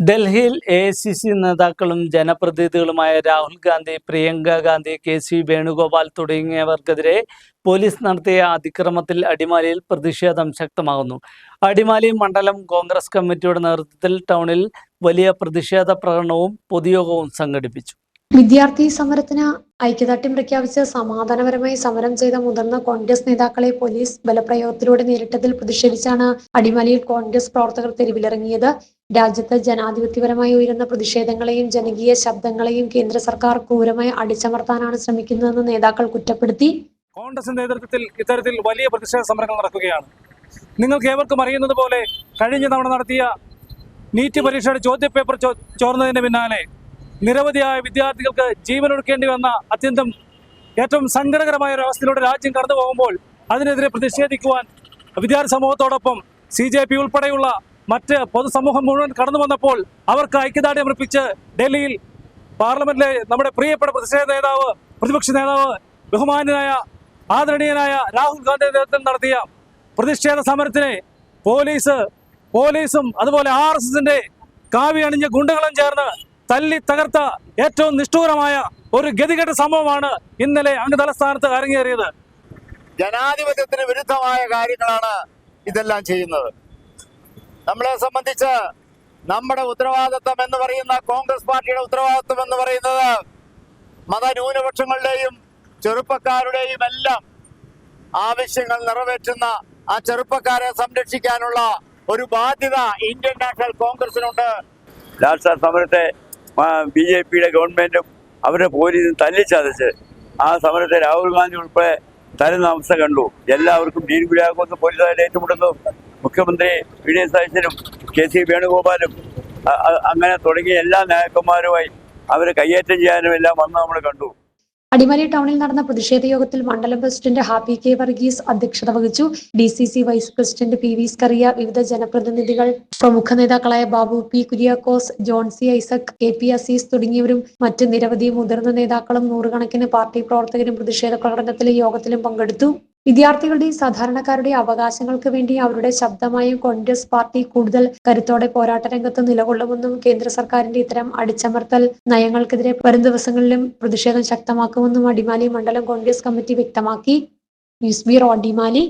ഡൽഹിയിൽ എ.ഐ.സി.സി നേതാക്കളും ജനപ്രതിനിധികളുമായ Rahul Gandhi, Priyanka Gandhi, K C Venugopal തുടങ്ങിയവർക്കെതിരെ police നടത്തിയ അതിക്രമത്തിൽ അടിമാലിയിൽ പ്രതിഷേധം ശക്തമാകുന്നു. അടിമാലി മണ്ഡലം കോൺഗ്രസ് കമ്മിറ്റിയുടെ നേതൃത്വത്തിൽ ടൗണിൽ വലിയ പ്രതിഷേധ പ്രകടനവും പൊതുയോഗവും സംഘടിപ്പിച്ചു. വിദ്യാർത്ഥി സമരത്തിന് ഐക്യദാർഢ്യം പ്രഖ്യാപിച്ച് സമാധാനപരമായി സമരം ചെയ്ത മുതിർന്ന കോൺഗ്രസ് നേതാക്കളെ പോലീസ് ബലപ്രയോഗത്തിലൂടെ നേരിട്ടതിൽ പ്രതിഷേധിച്ചാണ് അടിമാലിയിൽ കോൺഗ്രസ് പ്രവർത്തകർ തെരുവിലിറങ്ങിയത്. രാജ്യത്ത് ജനാധിപത്യപരമായി ഉയരുന്ന പ്രതിഷേധങ്ങളെയും ജനകീയ ശബ്ദങ്ങളെയും കേന്ദ്ര സർക്കാർ ക്രൂരമായി അടിച്ചമർത്താനാണ് ശ്രമിക്കുന്നതെന്ന് നേതാക്കൾ കുറ്റപ്പെടുത്തി. കോൺഗ്രസിന്റെ നേതൃത്വത്തിൽ ഇത്തരത്തിൽ വലിയ പ്രതിഷേധ സമരങ്ങൾ നടക്കുകയാണ്. നിങ്ങൾക്ക് ഏവർക്കും അറിയുന്നത് പോലെ കഴിഞ്ഞ തവണ നടത്തിയ നീറ്റ് പരീക്ഷയുടെ ചോദ്യപേപ്പർ ചോർന്നതിന് പിന്നാലെ നിരവധിയായ വിദ്യാർത്ഥികൾക്ക് ജീവനൊടുക്കേണ്ടി വന്ന ഏറ്റവും സങ്കടകരമായ ഒരു അവസ്ഥയിലൂടെ രാജ്യം കടന്നു പോകുമ്പോൾ അതിനെതിരെ പ്രതിഷേധിക്കുവാൻ വിദ്യാർത്ഥി സമൂഹത്തോടൊപ്പം CJP ഉൾപ്പെടെയുള്ള മറ്റ് പൊതുസമൂഹം മുഴുവൻ കടന്നു വന്നപ്പോൾ അവർക്ക് ഐക്യദാർഢ്യം അർപ്പിച്ച് ഡൽഹിയിൽ പാർലമെന്റിലെ നമ്മുടെ പ്രിയപ്പെട്ട പ്രതിപക്ഷ നേതാവ് ബഹുമാന്യനായ ആദരണീയനായ രാഹുൽ ഗാന്ധി നേതൃത്വം നടത്തിയ പ്രതിഷേധ സമരത്തിനെ പോലീസും അതുപോലെ RSSന്റെ കാവി അണിഞ്ഞ ഗുണ്ടകളും ചേർന്ന് തല്ലി തകർത്ത ഏറ്റവും നിഷ്ഠൂരമായ ഒരു ഗതികെട്ട സംഭവമാണ് ഇന്നലെ അങ്ങ് തലസ്ഥാനത്ത് അരങ്ങേറിയത്. ജനാധിപത്യത്തിന് വിരുദ്ധമായ കാര്യങ്ങളാണ് ഇതെല്ലാം ചെയ്യുന്നത്. നമ്മളെ സംബന്ധിച്ച് നമ്മുടെ ഉത്തരവാദിത്വം എന്ന് പറയുന്ന കോൺഗ്രസ് പാർട്ടിയുടെ ഉത്തരവാദിത്വം എന്ന് പറയുന്നത് മതന്യൂനപക്ഷങ്ങളുടെയും ചെറുപ്പക്കാരുടെയും എല്ലാം ആവശ്യങ്ങൾ നിറവേറ്റുന്ന ആ ചെറുപ്പക്കാരെ സംരക്ഷിക്കാനുള്ള ഒരു ബാധ്യത ഇന്ത്യൻ നാഷണൽ കോൺഗ്രസിനുണ്ട്. ലാൽസാർ സമരത്തെ BJPയുടെ ഗവൺമെന്റും അവരുടെ പോലീസും തല്ലിച്ചതച്ച് ആ സമരത്തെ രാഹുൽ ഗാന്ധി ഉൾപ്പെടെ തരുന്ന അവസ്ഥ കണ്ടു. എല്ലാവർക്കും ഡീൻ കുര്യാക്കോസും പോലീസുകാരെ ഏറ്റുമുട്ടുന്നു. മുഖ്യമന്ത്രി VD സതീശനും KC വേണുഗോപാലും അങ്ങനെ തുടങ്ങിയ എല്ലാ നായകന്മാരുമായി അവരെ കയ്യേറ്റം ചെയ്യാനും എല്ലാം വന്ന് നമ്മൾ കണ്ടു. അടിമാലി ടൗണിൽ നടന്ന പ്രതിഷേധ യോഗത്തിൽ മണ്ഡലം പ്രസിഡന്റ് ഹാപ്പി കെ വർഗീസ് അധ്യക്ഷത വഹിച്ചു. DCC vice president PV Skaria, വിവിധ ജനപ്രതിനിധികൾ, പ്രമുഖ നേതാക്കളായ Babu P Kuriakose, John C Isaac, KP Azeez തുടങ്ങിയവരും മറ്റ് നിരവധി മുതിർന്ന നേതാക്കളും നൂറുകണക്കിന് പാർട്ടി പ്രവർത്തകരും പ്രതിഷേധ പ്രകടനത്തിലും യോഗത്തിലും പങ്കെടുത്തു. വിദ്യാർത്ഥികളുടെയും സാധാരണക്കാരുടെ അവകാശങ്ങൾക്ക് വേണ്ടി അവരുടെ ശബ്ദമായ കോൺഗ്രസ് പാർട്ടി കൂടുതൽ കരുത്തോടെ പോരാട്ട രംഗത്ത് നിലകൊള്ളുമെന്നും കേന്ദ്ര സർക്കാരിന്റെ ഇത്തരം അടിച്ചമർത്തൽ നയങ്ങൾക്കെതിരെ വരും ദിവസങ്ങളിലും പ്രതിഷേധം ശക്തമാക്കുമെന്നും അടിമാലി മണ്ഡലം കോൺഗ്രസ് കമ്മിറ്റി വ്യക്തമാക്കി. News bureau, Adimali.